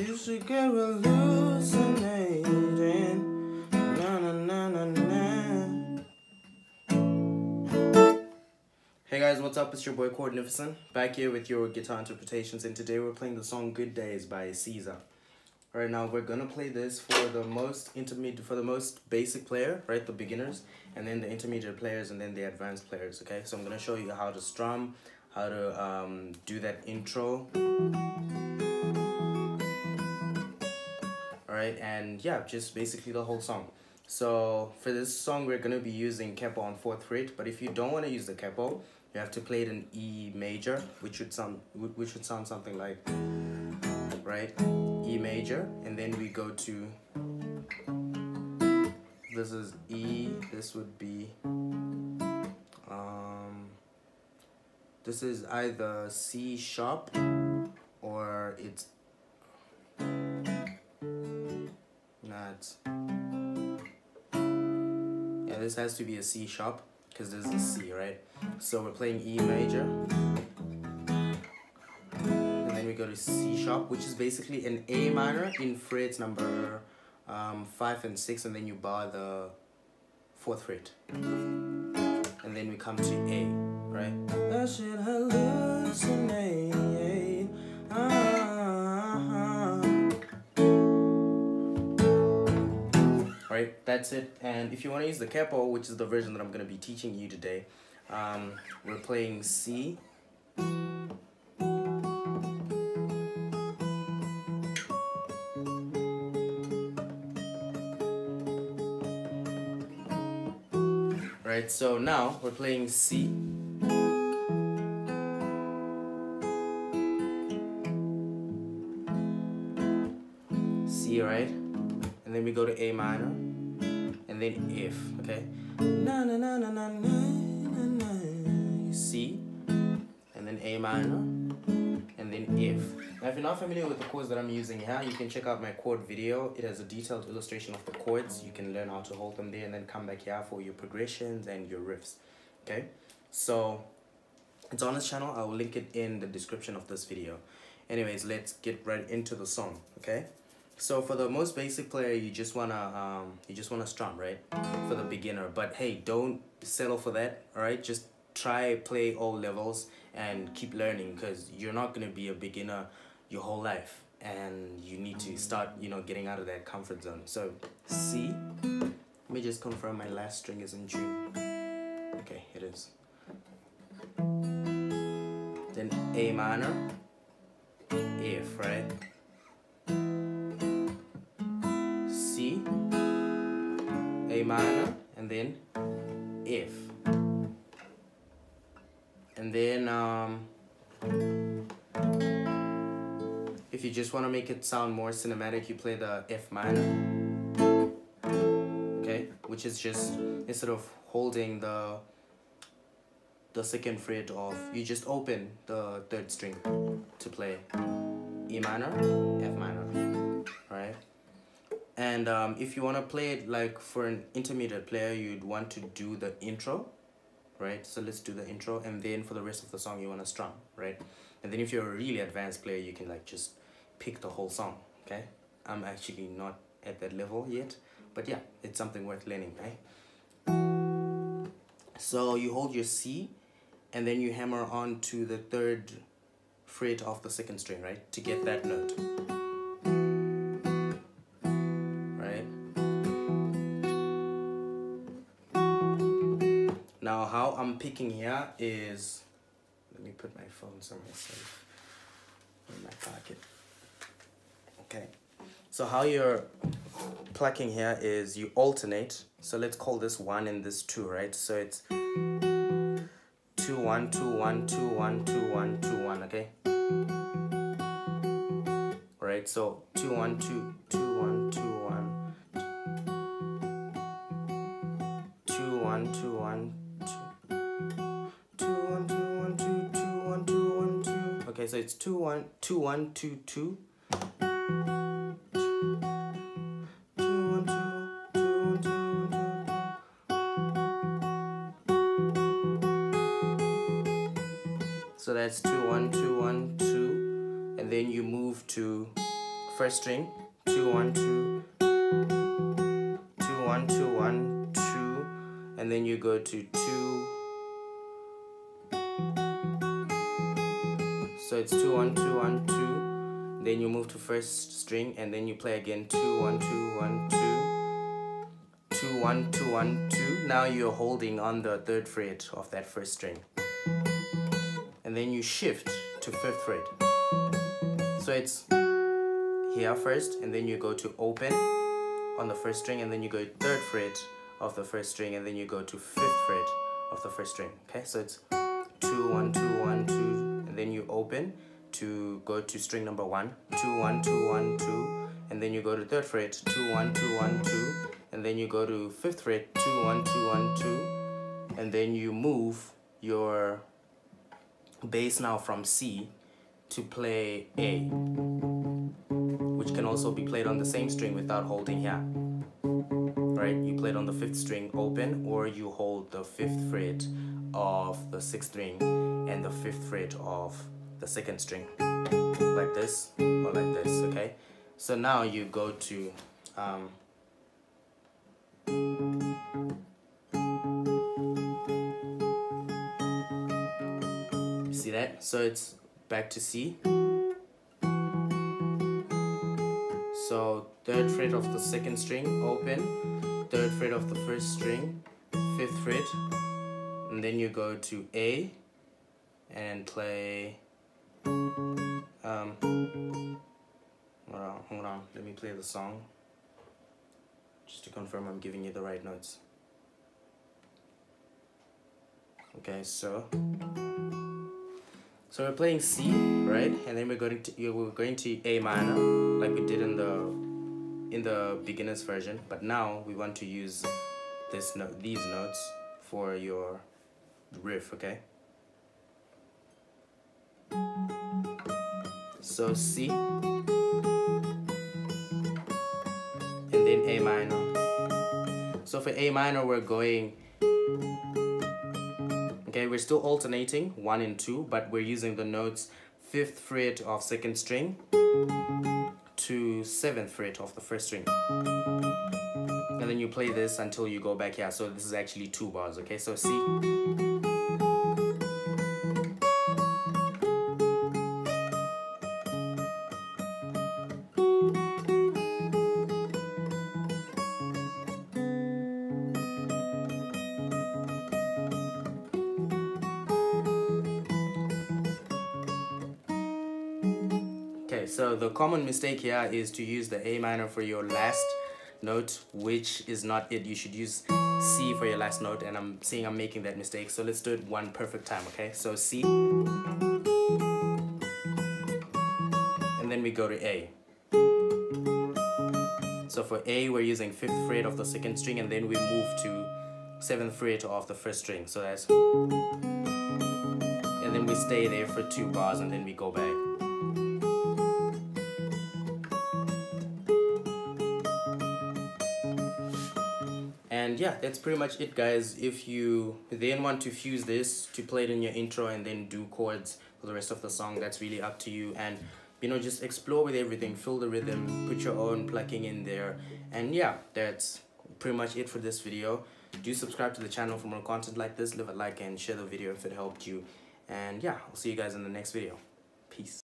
you should get hallucinating. Na na na na na. Hey guys, what's up? It's your boy Chordnificent, back here with your guitar interpretations, and today we're playing the song Good Days by SZA. Right now we're gonna play this for the most basic player, right? The beginners, and then the intermediate players, and then the advanced players, okay? So I'm gonna show you how to strum, how to do that intro. Alright, and yeah, just basically the whole song. So for this song we're gonna be using capo on 4th fret, but if you don't want to use the capo, you have to play it in E major, which would sound something like, right? E major, and then we go to, this is E, this would be this is either C sharp or it's not, yeah, this has to be a C sharp because this is a C, right? So we're playing E major, and then we go to C sharp, which is basically an A minor in frets number 5 and 6, and then you bar the 4th fret, and then we come to A, right? I should hallucinate. Right, that's it. And if you want to use the capo, which is the version that I'm going to be teaching you today, we're playing C, right? So now we're playing C, right? And then we go to A minor, and then F, okay? Na na na na na na na na. C, and then A minor, and then F. Now, if you're not familiar with the chords that I'm using here, you can check out my chord video. It has a detailed illustration of the chords. You can learn how to hold them there, and then come back here for your progressions and your riffs, okay? So it's on this channel. I will link it in the description of this video. Anyways, let's get right into the song, okay? So for the most basic player, you just wanna strum, right? For the beginner, but hey, don't settle for that. All right, just try play all levels and keep learning, because you're not gonna be a beginner your whole life, and you need to start, getting out of that comfort zone. So C. Let me just confirm my last string is in tune. Okay, it is. Then A minor, F, right? A minor, and then F, and then if you just want to make it sound more cinematic, you play the F minor, okay, which is just, instead of holding the 2nd fret off, you just open the 3rd string to play E minor, F minor, right? And if you want to play it like for an intermediate player, you'd want to do the intro, right? So let's do the intro, and then for the rest of the song you want to strum, right? And then if you're a really advanced player, you can like just pick the whole song, okay? I'm actually not at that level yet, but yeah, it's something worth learning, right? So you hold your C, and then you hammer on to the 3rd fret of the 2nd string, right? To get that note. Now, how I'm picking here is, let me put my phone somewhere safe in my pocket. Okay, so how you're plucking here is you alternate. So let's call this 1 and this 2, right? So it's 2 1 2 1 2 1 2 1 2 1, okay? All right, so 2 1 2 2 1 2 1 2 1 2 1. Okay, so it's 2 1 2 1 2 2. 2 1 2 2 1 2 2. So that's 2 1 2 1 2, and then you move to first string, 2 1 2, 2 1 2 1 2, and then you go to 2. So it's 2 1 2 1 2. Then you move to first string, and then you play again 2 1 2 1 2, 2 1 2 1 2. Now you're holding on the 3rd fret of that first string, and then you shift to 5th fret. So it's here first, and then you go to open on the first string, and then you go to 3rd fret of the first string, and then you go to 5th fret of the first string. Okay, so it's 2 1 2 1 2, and then you open to go to string number 1, 2 1 2 1 2, and then you go to 3rd fret, 2 1 2 1 2, and then you go to 5th fret, 2 1 2 1 2, and then you move your bass now from C to play A, which can also be played on the same string without holding here. Right? You play it on the 5th string open, or you hold the 5th fret of the 6th string and the 5th fret of the 2nd string, like this or like this. Okay, so now you go to you see that? So it's back to C. So 3rd fret of the 2nd string open, 3rd fret of the 1st string, 5th fret, and then you go to A and play hold on, let me play the song just to confirm I'm giving you the right notes. Okay, so we're playing C, right? And then we're going to A minor, like we did in the beginner's version. But now we want to use these notes for your riff, okay? So C, and then A minor. So for A minor, we're going. Okay, we're still alternating 1 and 2, but we're using the notes 5th fret of 2nd string to 7th fret of the 1st string. And then you play this until you go back here. So this is actually 2 bars, okay? So C. Okay, so the common mistake here is to use the A minor for your last note, which is not it. You should use C for your last note, and I'm seeing I'm making that mistake. So let's do it one perfect time, okay? So C, and then we go to A. So for A, we're using 5th fret of the 2nd string, and then we move to 7th fret of the 1st string. So that's, and then we stay there for 2 bars, and then we go back. And yeah, that's pretty much it, guys. If you then want to fuse this to play it in your intro and then do chords for the rest of the song, that's really up to you. And you know, just explore with everything, feel the rhythm, put your own plucking in there. And yeah, that's pretty much it for this video. Do subscribe to the channel for more content like this. Leave a like and share the video if it helped you. And yeah, I'll see you guys in the next video. Peace.